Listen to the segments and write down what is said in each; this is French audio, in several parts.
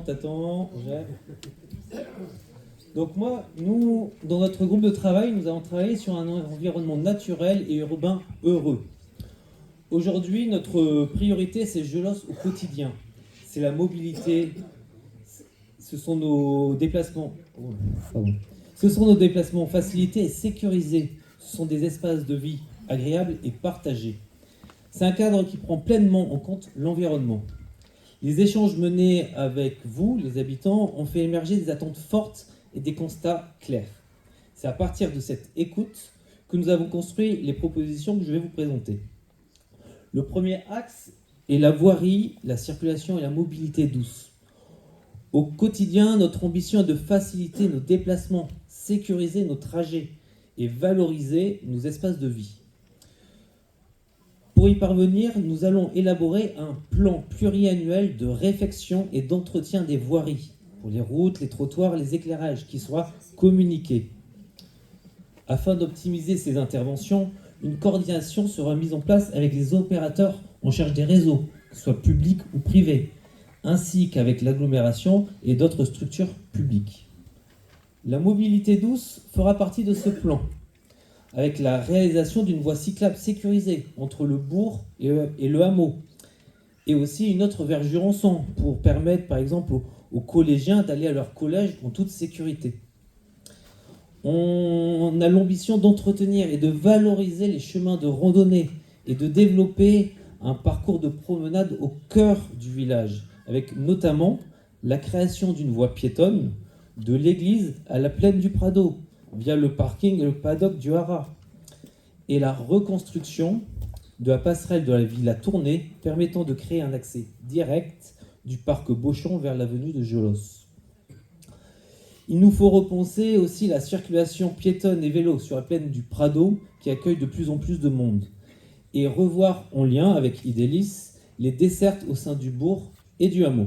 t'attends. Donc nous, dans notre groupe de travail, nous allons travailler sur un environnement naturel et urbain heureux. Aujourd'hui, notre priorité, c'est Gelos au quotidien. C'est la mobilité, ce sont nos déplacements. Ce sont nos déplacements facilités et sécurisés. Ce sont des espaces de vie agréables et partagés. C'est un cadre qui prend pleinement en compte l'environnement. Les échanges menés avec vous, les habitants, ont fait émerger des attentes fortes et des constats clairs. C'est à partir de cette écoute que nous avons construit les propositions que je vais vous présenter. Le premier axe est la voirie, la circulation et la mobilité douce. Au quotidien, notre ambition est de faciliter nos déplacements, sécuriser nos trajets et valoriser nos espaces de vie. Pour y parvenir, nous allons élaborer un plan pluriannuel de réfection et d'entretien des voiries, pour les routes, les trottoirs, les éclairages, qui soient communiqués. Afin d'optimiser ces interventions, une coordination sera mise en place avec les opérateurs en charge des réseaux, que ce soit publics ou privés, ainsi qu'avec l'agglomération et d'autres structures publiques. La mobilité douce fera partie de ce plan, avec la réalisation d'une voie cyclable sécurisée entre le bourg et le hameau, et aussi une autre vers Jurançon, pour permettre par exemple aux collégiens d'aller à leur collège en toute sécurité. On a l'ambition d'entretenir et de valoriser les chemins de randonnée et de développer un parcours de promenade au cœur du village, avec notamment la création d'une voie piétonne de l'église à la plaine du Prado, via le parking et le paddock du Haras, et la reconstruction de la passerelle de la Villa Tournée, permettant de créer un accès direct du parc Beauchamp vers l'avenue de Gelos. Il nous faut repenser aussi la circulation piétonne et vélo sur la plaine du Prado, qui accueille de plus en plus de monde, et revoir en lien avec Idélis les dessertes au sein du bourg et du hameau.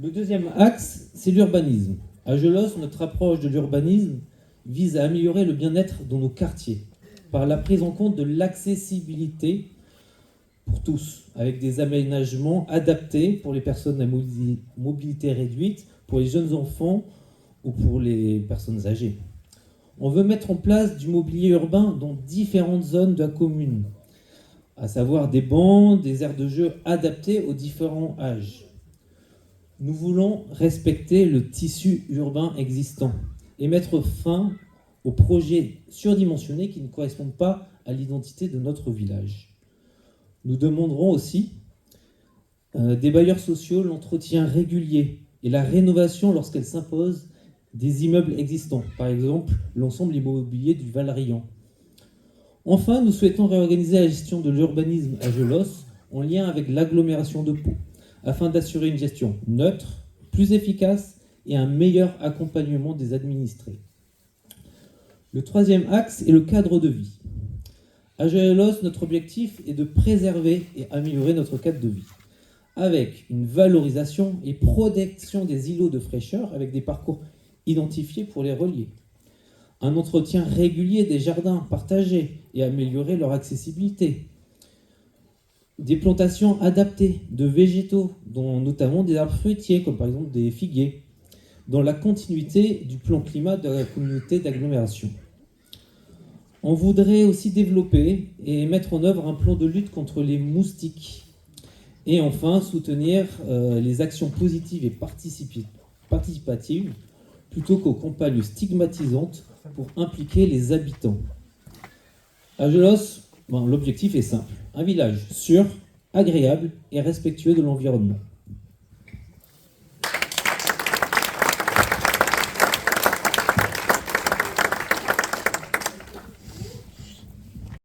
Le deuxième axe, c'est l'urbanisme. À Gelos, notre approche de l'urbanisme vise à améliorer le bien-être dans nos quartiers par la prise en compte de l'accessibilité pour tous, avec des aménagements adaptés pour les personnes à mobilité réduite, pour les jeunes enfants ou pour les personnes âgées. On veut mettre en place du mobilier urbain dans différentes zones de la commune, à savoir des bancs, des aires de jeu adaptés aux différents âges. Nous voulons respecter le tissu urbain existant et mettre fin aux projets surdimensionnés qui ne correspondent pas à l'identité de notre village. Nous demanderons aussi des bailleurs sociaux l'entretien régulier et la rénovation lorsqu'elle s'impose des immeubles existants, par exemple l'ensemble immobilier du Valrian. Enfin, nous souhaitons réorganiser la gestion de l'urbanisme à Gelos en lien avec l'agglomération de Pau, afin d'assurer une gestion neutre, plus efficace et un meilleur accompagnement des administrés. Le troisième axe est le cadre de vie. À Gelos, notre objectif est de préserver et améliorer notre cadre de vie, avec une valorisation et protection des îlots de fraîcheur, avec des parcours identifiés pour les relier, un entretien régulier des jardins partagés et améliorer leur accessibilité, des plantations adaptées de végétaux, dont notamment des arbres fruitiers, comme par exemple des figuiers, dans la continuité du plan climat de la communauté d'agglomération. On voudrait aussi développer et mettre en œuvre un plan de lutte contre les moustiques. Et enfin, soutenir les actions positives et participatives plutôt qu'aux campagnes stigmatisantes pour impliquer les habitants. À Gelos, l'objectif est simple. Un village sûr, agréable et respectueux de l'environnement.